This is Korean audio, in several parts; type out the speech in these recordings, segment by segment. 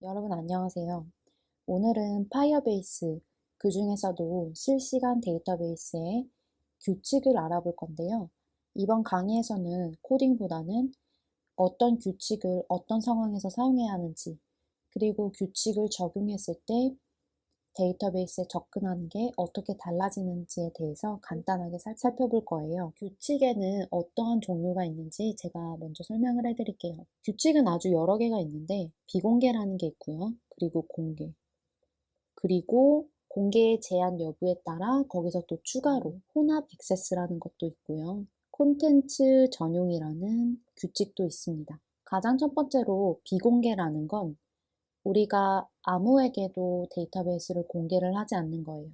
여러분 안녕하세요. 오늘은 파이어베이스, 그 중에서도 실시간 데이터베이스의 규칙을 알아볼 건데요. 이번 강의에서는 코딩보다는 어떤 규칙을 어떤 상황에서 사용해야 하는지, 그리고 규칙을 적용했을 때 데이터베이스에 접근하는 게 어떻게 달라지는지에 대해서 간단하게 살펴볼 거예요. 규칙에는 어떠한 종류가 있는지 제가 먼저 설명을 해드릴게요. 규칙은 아주 여러 개가 있는데 비공개라는 게 있고요. 그리고 공개. 그리고 공개의 제한 여부에 따라 거기서 또 추가로 혼합 액세스라는 것도 있고요. 콘텐츠 전용이라는 규칙도 있습니다. 가장 첫 번째로 비공개라는 건 우리가 아무에게도 데이터베이스를 공개를 하지 않는 거예요.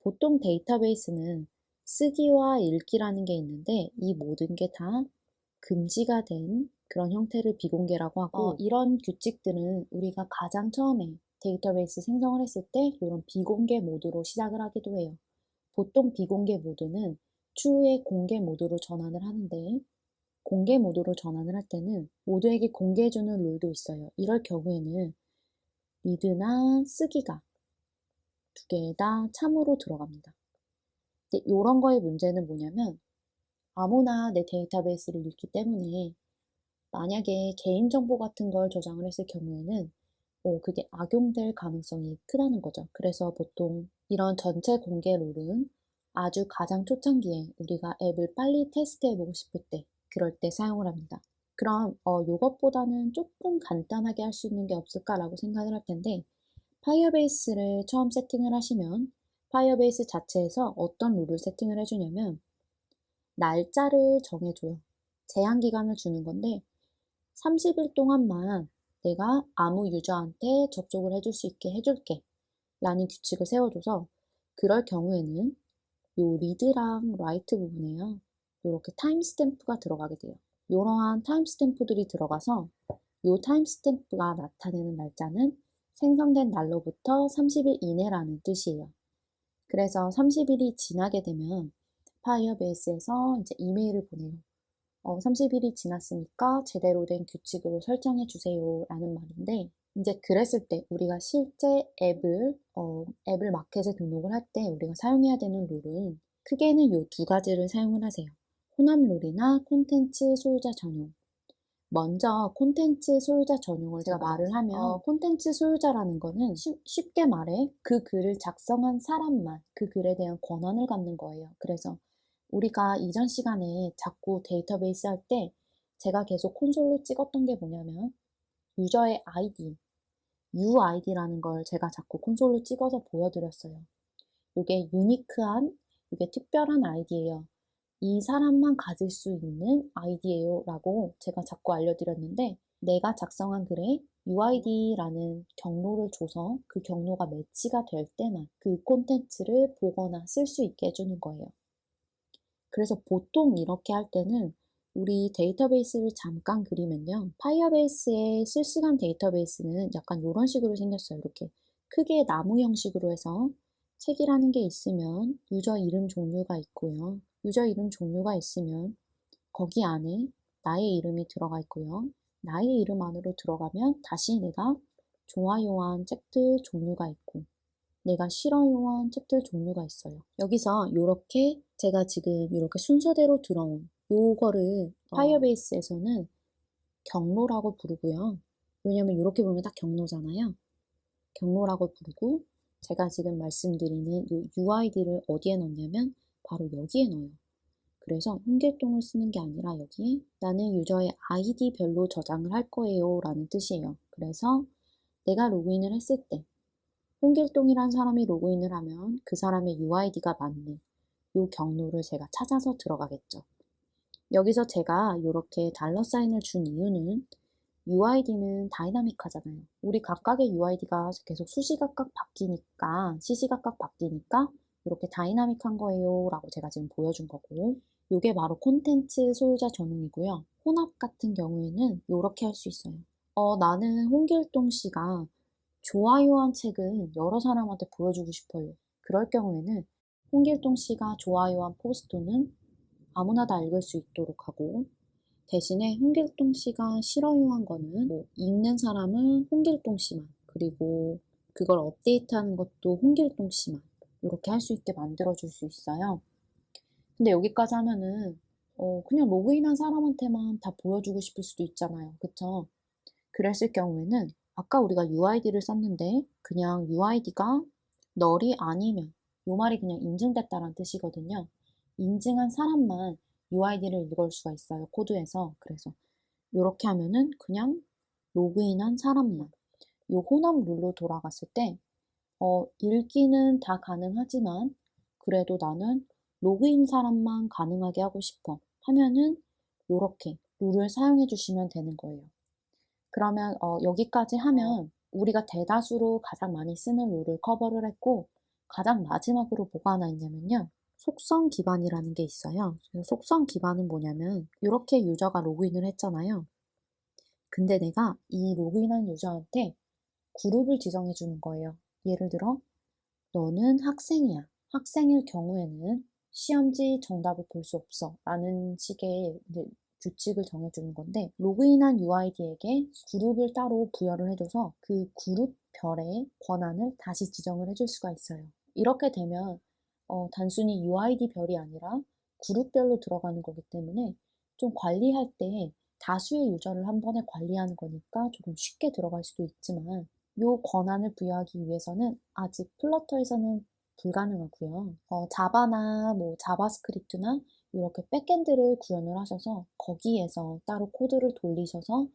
보통 데이터베이스는 쓰기와 읽기라는 게 있는데 이 모든 게 다 금지가 된 그런 형태를 비공개라고 하고 이런 규칙들은 우리가 가장 처음에 데이터베이스 생성을 했을 때 이런 비공개 모드로 시작을 하기도 해요. 보통 비공개 모드는 추후에 공개 모드로 전환을 하는데 공개 모드로 전환을 할 때는 모두에게 공개해주는 룰도 있어요. 이럴 경우에는 리드나 쓰기가 두 개 다 참으로 들어갑니다. 근데 이런 거의 문제는 뭐냐면 아무나 내 데이터베이스를 읽기 때문에 만약에 개인정보 같은 걸 저장을 했을 경우에는 그게 악용될 가능성이 크다는 거죠. 그래서 보통 이런 전체 공개 룰은 아주 가장 초창기에 우리가 앱을 빨리 테스트해보고 싶을 때 그럴 때 사용을 합니다. 그럼 이것보다는 조금 간단하게 할 수 있는 게 없을까라고 생각을 할 텐데 파이어베이스를 처음 세팅을 하시면 파이어베이스 자체에서 어떤 룰을 세팅을 해주냐면 날짜를 정해줘요. 제한 기간을 주는 건데 30일 동안만 내가 아무 유저한테 접속을 해줄 수 있게 해줄게 라는 규칙을 세워줘서 그럴 경우에는 요 리드랑 라이트 부분에요. 이렇게 타임스탬프가 들어가게 돼요. 이러한 타임스탬프들이 들어가서 요 타임스탬프가 나타내는 날짜는 생성된 날로부터 30일 이내라는 뜻이에요. 그래서 30일이 지나게 되면 파이어베이스에서 이제 이메일을 보내요. 30일이 지났으니까 제대로 된 규칙으로 설정해 주세요 라는 말인데 이제 그랬을 때 우리가 실제 앱을 마켓에 등록을 할 때 우리가 사용해야 되는 룰은 크게는 요 두 가지를 사용을 하세요. 혼합 룰이나 콘텐츠 소유자 전용. 먼저 콘텐츠 소유자 전용을 제가 말을 하면 콘텐츠 소유자라는 거는 쉽게 말해 그 글을 작성한 사람만 그 글에 대한 권한을 갖는 거예요. 그래서 우리가 이전 시간에 자꾸 데이터베이스 할 때 제가 계속 콘솔로 찍었던 게 뭐냐면 유저의 아이디, UID라는 걸 제가 자꾸 콘솔로 찍어서 보여드렸어요. 이게 유니크한, 이게 특별한 아이디예요. 이 사람만 가질 수 있는 아이디예요 라고 제가 자꾸 알려드렸는데 내가 작성한 글에 UID라는 경로를 줘서 그 경로가 매치가 될 때만 그 콘텐츠를 보거나 쓸 수 있게 해주는 거예요. 그래서 보통 이렇게 할 때는 우리 데이터베이스를 잠깐 그리면요. 파이어베이스의 실시간 데이터베이스는 약간 이런 식으로 생겼어요. 이렇게 크게 나무 형식으로 해서 책이라는 게 있으면 유저 이름 종류가 있고요. 유저 이름 종류가 있으면 거기 안에 나의 이름이 들어가 있고요. 나의 이름 안으로 들어가면 다시 내가 좋아요한 책들 종류가 있고 내가 싫어요한 책들 종류가 있어요. 여기서 이렇게 제가 지금 이렇게 순서대로 들어온 요거를 파이어베이스에서는 경로라고 부르고요. 왜냐면 이렇게 보면 딱 경로잖아요. 경로라고 부르고 제가 지금 말씀드리는 이 UID를 어디에 넣냐면 바로 여기에 넣어요. 그래서 홍길동을 쓰는 게 아니라 여기에 나는 유저의 아이디별로 저장을 할 거예요 라는 뜻이에요. 그래서 내가 로그인을 했을 때 홍길동이란 사람이 로그인을 하면 그 사람의 UID가 맞는 이 경로를 제가 찾아서 들어가겠죠. 여기서 제가 이렇게 달러 사인을 준 이유는 UID는 다이나믹하잖아요. 우리 각각의 UID가 계속 수시각각 바뀌니까, 시시각각 바뀌니까 이렇게 다이나믹한 거예요 라고 제가 지금 보여준 거고 이게 바로 콘텐츠 소유자 전용이고요. 혼합 같은 경우에는 이렇게 할 수 있어요. 나는 홍길동 씨가 좋아요한 책은 여러 사람한테 보여주고 싶어요. 그럴 경우에는 홍길동 씨가 좋아요한 포스트는 아무나 다 읽을 수 있도록 하고 대신에 홍길동 씨가 싫어요 한 거는 뭐 읽는 사람은 홍길동 씨만, 그리고 그걸 업데이트하는 것도 홍길동 씨만 이렇게 할 수 있게 만들어줄 수 있어요. 근데 여기까지 하면은 그냥 로그인한 사람한테만 다 보여주고 싶을 수도 있잖아요. 그쵸? 그랬을 경우에는 아까 우리가 UID를 썼는데 그냥 UID가 널이 아니면, 요 말이 그냥 인증됐다라는 뜻이거든요. 인증한 사람만 UID를 읽을 수가 있어요, 코드에서. 그래서 이렇게 하면은 그냥 로그인한 사람만, 요 혼합 룰로 돌아갔을 때 읽기는 다 가능하지만 그래도 나는 로그인 사람만 가능하게 하고 싶어 하면은 요렇게 룰을 사용해 주시면 되는 거예요. 그러면 여기까지 하면 우리가 대다수로 가장 많이 쓰는 룰을 커버를 했고, 가장 마지막으로 뭐가 하나 있냐면요. 속성 기반이라는 게 있어요. 그래서 속성 기반은 뭐냐면 이렇게 유저가 로그인을 했잖아요. 근데 내가 이 로그인한 유저한테 그룹을 지정해 주는 거예요. 예를 들어 너는 학생이야. 학생일 경우에는 시험지 정답을 볼 수 없어. 라는 식의 이제 규칙을 정해주는 건데, 로그인한 UID에게 그룹을 따로 부여를 해줘서 그 그룹별의 권한을 다시 지정을 해줄 수가 있어요. 이렇게 되면 단순히 UID 별이 아니라 그룹별로 들어가는 거기 때문에 좀 관리할 때 다수의 유저를 한 번에 관리하는 거니까 조금 쉽게 들어갈 수도 있지만, 요 권한을 부여하기 위해서는 아직 플러터에서는 불가능하고요. 자바나 뭐 자바스크립트나 이렇게 백엔드를 구현을 하셔서 거기에서 따로 코드를 돌리셔서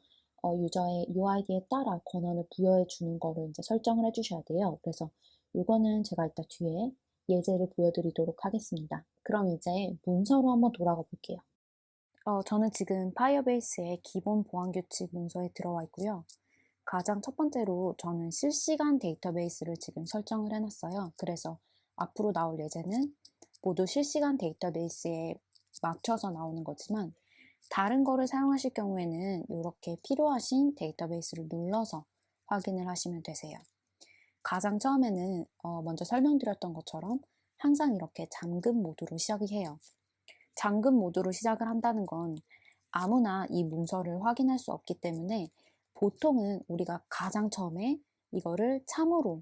유저의 UID에 따라 권한을 부여해 주는 거를 이제 설정을 해 주셔야 돼요. 그래서 요거는 제가 이따 뒤에 예제를 보여드리도록 하겠습니다. 그럼 이제 문서로 한번 돌아가 볼게요. 저는 지금 파이어베이스의 기본 보안 규칙 문서에 들어와 있고요. 가장 첫 번째로 저는 실시간 데이터베이스를 지금 설정을 해놨어요. 그래서 앞으로 나올 예제는 모두 실시간 데이터베이스에 맞춰서 나오는 거지만, 다른 거를 사용하실 경우에는 이렇게 필요하신 데이터베이스를 눌러서 확인을 하시면 되세요. 가장 처음에는 먼저 설명드렸던 것처럼 항상 이렇게 잠금 모드로 시작을 해요. 잠금 모드로 시작을 한다는 건 아무나 이 문서를 확인할 수 없기 때문에 보통은 우리가 가장 처음에 이거를 참으로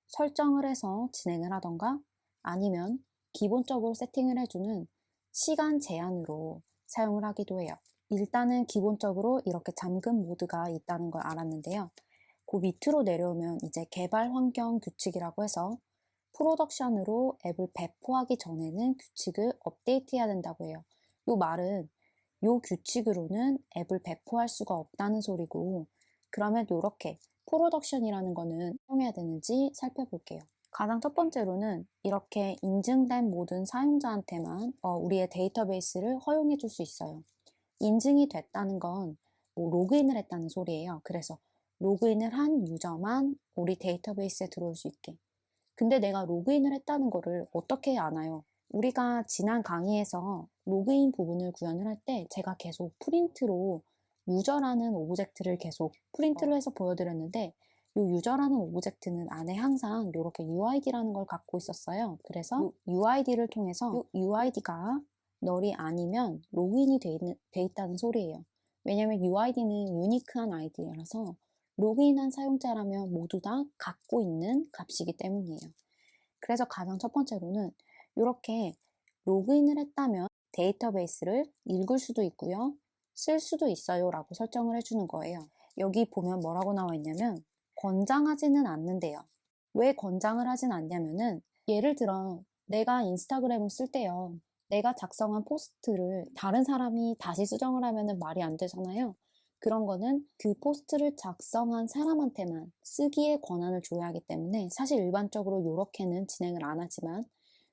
설정을 해서 진행을 하던가, 아니면 기본적으로 세팅을 해주는 시간 제한으로 사용을 하기도 해요. 일단은 기본적으로 이렇게 잠금 모드가 있다는 걸 알았는데요. 그 밑으로 내려오면 이제 개발 환경 규칙이라고 해서 프로덕션으로 앱을 배포하기 전에는 규칙을 업데이트해야 된다고 해요. 이 말은 이 규칙으로는 앱을 배포할 수가 없다는 소리고, 그러면 이렇게 프로덕션이라는 거는 사용해야 되는지 살펴볼게요. 가장 첫 번째로는 이렇게 인증된 모든 사용자한테만 우리의 데이터베이스를 허용해 줄 수 있어요. 인증이 됐다는 건 뭐 로그인을 했다는 소리예요. 그래서 로그인을 한 유저만 우리 데이터베이스에 들어올 수 있게. 근데 내가 로그인을 했다는 거를 어떻게 아나요? 우리가 지난 강의에서 로그인 부분을 구현을 할 때 제가 계속 프린트로 유저라는 오브젝트를 계속 프린트를 해서 보여드렸는데, 이 유저라는 오브젝트는 안에 항상 이렇게 UID라는 걸 갖고 있었어요. 그래서 UID를 통해서 UID가 널이 아니면 로그인이 돼 있다는 소리예요. 왜냐면 UID는 유니크한 아이디라서 로그인한 사용자라면 모두 다 갖고 있는 값이기 때문이에요. 그래서 가장 첫 번째로는 이렇게 로그인을 했다면 데이터베이스를 읽을 수도 있고요, 쓸 수도 있어요 라고 설정을 해주는 거예요. 여기 보면 뭐라고 나와 있냐면 권장하지는 않는데요. 왜 권장을 하진 않냐면은, 예를 들어 내가 인스타그램을 쓸 때요, 내가 작성한 포스트를 다른 사람이 다시 수정을 하면은 말이 안 되잖아요. 그런 거는 그 포스트를 작성한 사람한테만 쓰기의 권한을 줘야 하기 때문에 사실 일반적으로 이렇게는 진행을 안 하지만,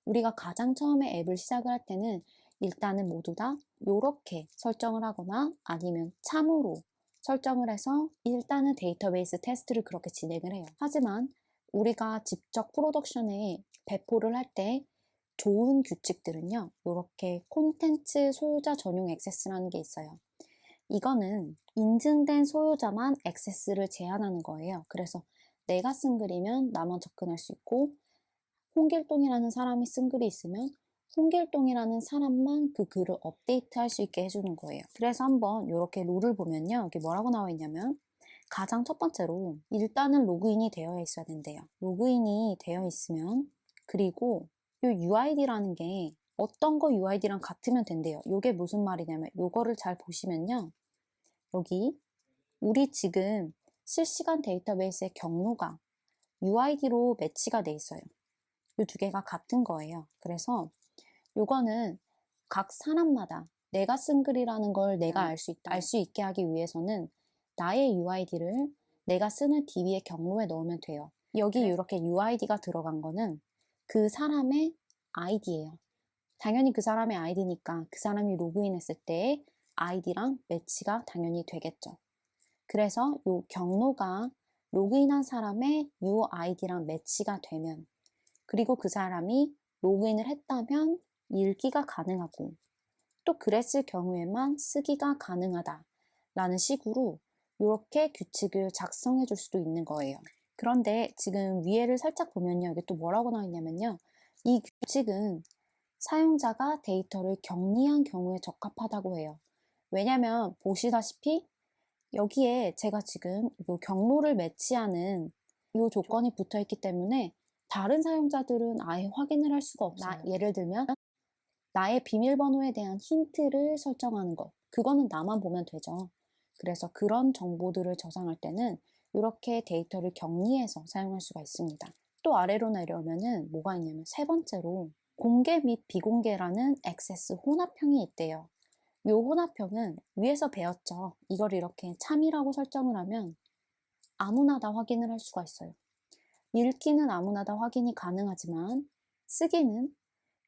우리가 가장 처음에 앱을 시작을 할 때는 일단은 모두 다 이렇게 설정을 하거나 아니면 참으로 설정을 해서 일단은 데이터베이스 테스트를 그렇게 진행을 해요. 하지만 우리가 직접 프로덕션에 배포를 할 때 좋은 규칙들은요, 이렇게 콘텐츠 소유자 전용 액세스라는 게 있어요. 이거는 인증된 소유자만 액세스를 제한하는 거예요. 그래서 내가 쓴 글이면 나만 접근할 수 있고, 홍길동이라는 사람이 쓴 글이 있으면 홍길동이라는 사람만 그 글을 업데이트할 수 있게 해주는 거예요. 그래서 한번 이렇게 룰을 보면요. 여기 뭐라고 나와 있냐면 가장 첫 번째로 일단은 로그인이 되어 있어야 된대요. 로그인이 되어 있으면 그리고 이 UID라는 게 어떤 거 UID랑 같으면 된대요. 이게 무슨 말이냐면 이거를 잘 보시면요. 여기 우리 지금 실시간 데이터베이스의 경로가 UID로 매치가 돼 있어요. 이 두 개가 같은 거예요. 그래서 요거는 각 사람마다 내가 쓴 글이라는 걸 내가 알 수 있게 하기 위해서는 나의 UID를 내가 쓰는 DB의 경로에 넣으면 돼요. 여기 이렇게 UID가 들어간 거는 그 사람의 아이디예요. 당연히 그 사람의 아이디니까 그 사람이 로그인했을 때 아이디랑 매치가 당연히 되겠죠. 그래서 요 경로가 로그인한 사람의 UID랑 매치가 되면 그리고 그 사람이 로그인을 했다면 읽기가 가능하고 또 그랬을 경우에만 쓰기가 가능하다 라는 식으로 이렇게 규칙을 작성해 줄 수도 있는 거예요. 그런데 지금 위에를 살짝 보면요. 이게 또 뭐라고 나와 있냐면요. 이 규칙은 사용자가 데이터를 격리한 경우에 적합하다고 해요. 왜냐면 보시다시피 여기에 제가 지금 이 경로를 매치하는 이 조건이 붙어 있기 때문에 다른 사용자들은 아예 확인을 할 수가 없어요. 예를 들면 나의 비밀번호에 대한 힌트를 설정하는 것. 그거는 나만 보면 되죠. 그래서 그런 정보들을 저장할 때는 이렇게 데이터를 격리해서 사용할 수가 있습니다. 또 아래로 내려오면은 뭐가 있냐면 세 번째로 공개 및 비공개라는 액세스 혼합형이 있대요. 이 혼합형은 위에서 배웠죠. 이걸 이렇게 참이라고 설정을 하면 아무나 다 확인을 할 수가 있어요. 읽기는 아무나 다 확인이 가능하지만 쓰기는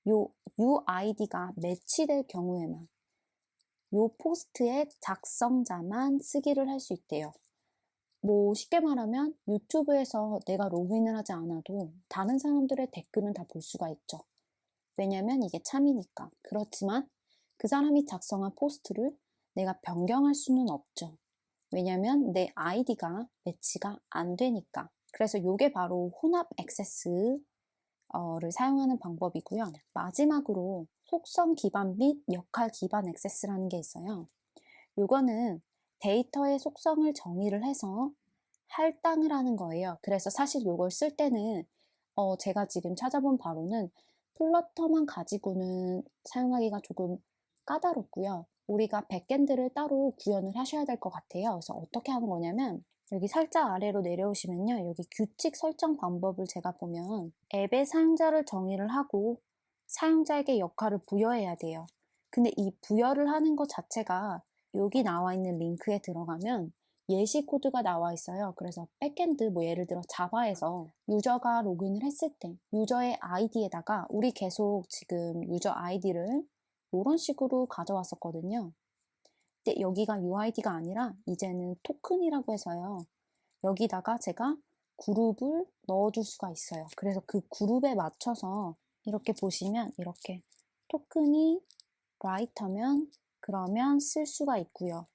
요 UID가 매치될 경우에만 요 포스트의 작성자만 쓰기를 할 수 있대요. 뭐 쉽게 말하면 유튜브에서 내가 로그인을 하지 않아도 다른 사람들의 댓글은 다 볼 수가 있죠. 왜냐면 이게 참이니까. 그렇지만 그 사람이 작성한 포스트를 내가 변경할 수는 없죠. 왜냐면 내 아이디가 매치가 안 되니까. 그래서 이게 바로 혼합 액세스를 사용하는 방법이고요. 마지막으로 속성 기반 및 역할 기반 액세스라는 게 있어요. 이거는 데이터의 속성을 정의를 해서 할당을 하는 거예요. 그래서 사실 이걸 쓸 때는 제가 지금 찾아본 바로는 플러터만 가지고는 사용하기가 조금 까다롭고요. 우리가 백엔드를 따로 구현을 하셔야 될 것 같아요. 그래서 어떻게 하는 거냐면 여기 살짝 아래로 내려오시면요. 여기 규칙 설정 방법을 제가 보면 앱의 사용자를 정의를 하고 사용자에게 역할을 부여해야 돼요. 근데 이 부여를 하는 것 자체가 여기 나와 있는 링크에 들어가면 예시 코드가 나와 있어요. 그래서 백엔드 뭐 예를 들어 자바에서 유저가 로그인을 했을 때 유저의 아이디에다가 우리 계속 지금 유저 아이디를 이런 식으로 가져왔었거든요. 근데 여기가 UID가 아니라 이제는 토큰이라고 해서요. 여기다가 제가 그룹을 넣어줄 수가 있어요. 그래서 그 그룹에 맞춰서 이렇게 보시면 이렇게 토큰이 라이터면 그러면 쓸 수가 있고요.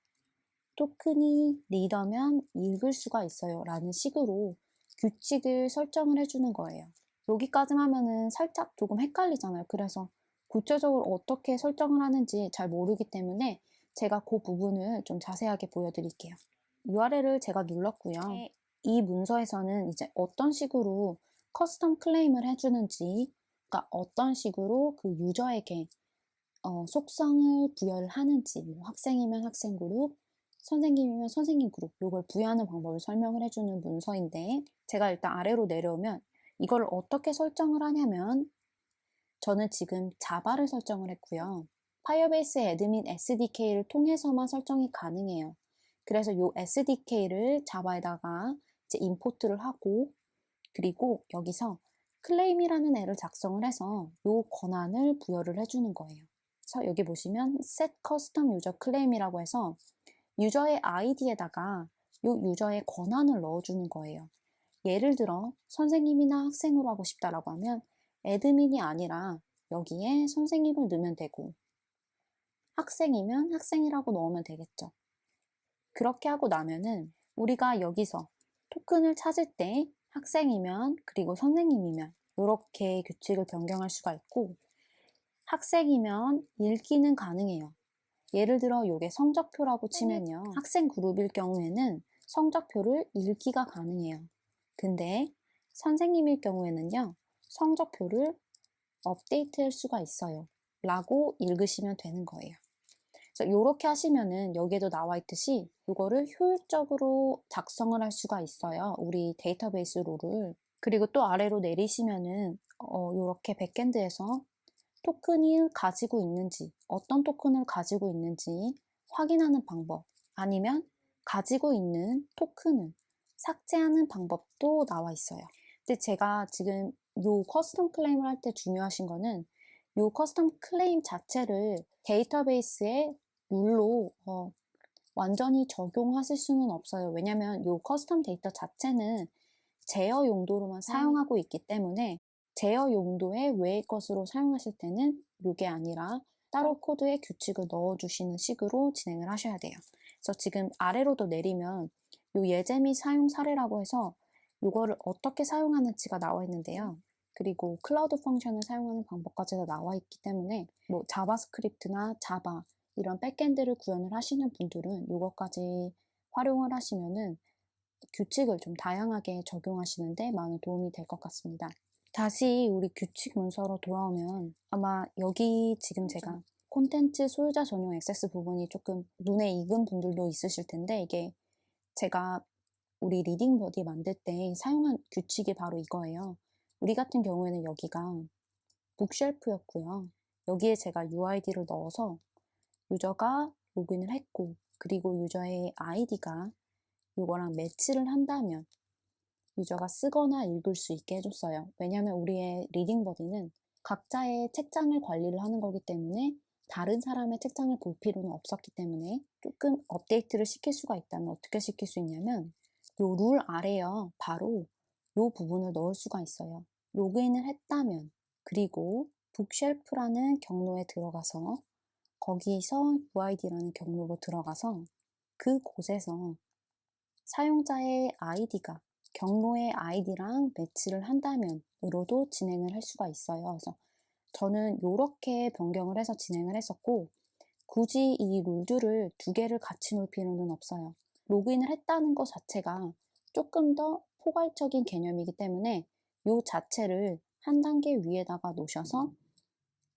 토큰이 리더면 읽을 수가 있어요. 라는 식으로 규칙을 설정을 해주는 거예요. 여기까지만 하면은 살짝 조금 헷갈리잖아요. 그래서 구체적으로 어떻게 설정을 하는지 잘 모르기 때문에 제가 그 부분을 좀 자세하게 보여드릴게요. URL을 제가 눌렀고요. 이 문서에서는 이제 어떤 식으로 커스텀 클레임을 해주는지, 그러니까 어떤 식으로 그 유저에게 속성을 부여를 하는지, 뭐 학생이면 학생 그룹, 선생님이면 선생님 그룹, 이걸 부여하는 방법을 설명을 해주는 문서인데, 제가 일단 아래로 내려오면 이걸 어떻게 설정을 하냐면, 저는 지금 자바를 설정을 했고요. 파이어베이스의 애드민 SDK를 통해서만 설정이 가능해요. 그래서 이 SDK를 자바에다가 이제 임포트를 하고, 그리고 여기서 클레임이라는 애를 작성을 해서 이 권한을 부여를 해주는 거예요. 그래서 여기 보시면 set custom user claim이라고 해서 유저의 아이디에다가 이 유저의 권한을 넣어주는 거예요. 예를 들어 선생님이나 학생으로 하고 싶다라고 하면 애드민이 아니라 여기에 선생님을 넣으면 되고 학생이면 학생이라고 넣으면 되겠죠. 그렇게 하고 나면은 우리가 여기서 토큰을 찾을 때 학생이면 그리고 선생님이면 이렇게 규칙을 변경할 수가 있고 학생이면 읽기는 가능해요. 예를 들어 이게 성적표라고 치면요. 학생 그룹일 경우에는 성적표를 읽기가 가능해요. 근데 선생님일 경우에는요. 성적표를 업데이트할 수가 있어요. 라고 읽으시면 되는 거예요. 그래서 이렇게 하시면은 여기에도 나와 있듯이 이거를 효율적으로 작성을 할 수가 있어요. 우리 데이터베이스 룰을. 그리고 또 아래로 내리시면은 이렇게 백엔드에서 토큰을 가지고 있는지, 어떤 토큰을 가지고 있는지 확인하는 방법, 아니면 가지고 있는 토큰을 삭제하는 방법도 나와 있어요. 근데 제가 지금 요 커스텀 클레임을 할 때 중요하신 거는 요 커스텀 클레임 자체를 데이터베이스의 룰로 완전히 적용하실 수는 없어요. 왜냐면 요 커스텀 데이터 자체는 제어 용도로만 사용하고 있기 때문에 제어 용도의 외의 것으로 사용하실 때는 이게 아니라 따로 코드에 규칙을 넣어주시는 식으로 진행을 하셔야 돼요. 그래서 지금 아래로도 내리면 요 예제 및 사용 사례라고 해서 이거를 어떻게 사용하는지가 나와 있는데요. 그리고 클라우드 펑션을 사용하는 방법까지도 나와 있기 때문에 뭐 자바스크립트나 자바 이런 백엔드를 구현을 하시는 분들은 이것까지 활용을 하시면은 규칙을 좀 다양하게 적용하시는데 많은 도움이 될 것 같습니다. 다시 우리 규칙 문서로 돌아오면 아마 여기 지금 제가 콘텐츠 소유자 전용 액세스 부분이 조금 눈에 익은 분들도 있으실 텐데 이게 제가 우리 리딩 버디 만들 때 사용한 규칙이 바로 이거예요. 우리 같은 경우에는 여기가 북쉘프였고요. 여기에 제가 UID를 넣어서 유저가 로그인을 했고 그리고 유저의 아이디가 이거랑 매치를 한다면 유저가 쓰거나 읽을 수 있게 해줬어요. 왜냐하면 우리의 리딩 버디는 각자의 책장을 관리를 하는 거기 때문에 다른 사람의 책장을 볼 필요는 없었기 때문에 조금 업데이트를 시킬 수가 있다면 어떻게 시킬 수 있냐면 요 룰 아래요. 바로 요 부분을 넣을 수가 있어요. 로그인을 했다면 그리고 북쉘프라는 경로에 들어가서 거기서 UID라는 경로로 들어가서 그곳에서 사용자의 아이디가 경로의 아이디랑 매치를 한다면으로도 진행을 할 수가 있어요. 그래서 저는 이렇게 변경을 해서 진행을 했었고 굳이 이 룰들을 두 개를 같이 놓을 필요는 없어요. 로그인을 했다는 것 자체가 조금 더 포괄적인 개념이기 때문에 이 자체를 한 단계 위에다가 놓으셔서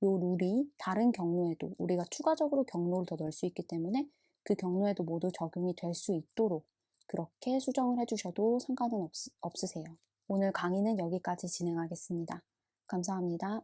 이 룰이 다른 경로에도 우리가 추가적으로 경로를 더 넣을 수 있기 때문에 그 경로에도 모두 적용이 될 수 있도록 그렇게 수정을 해주셔도 상관은 없으세요. 오늘 강의는 여기까지 진행하겠습니다. 감사합니다.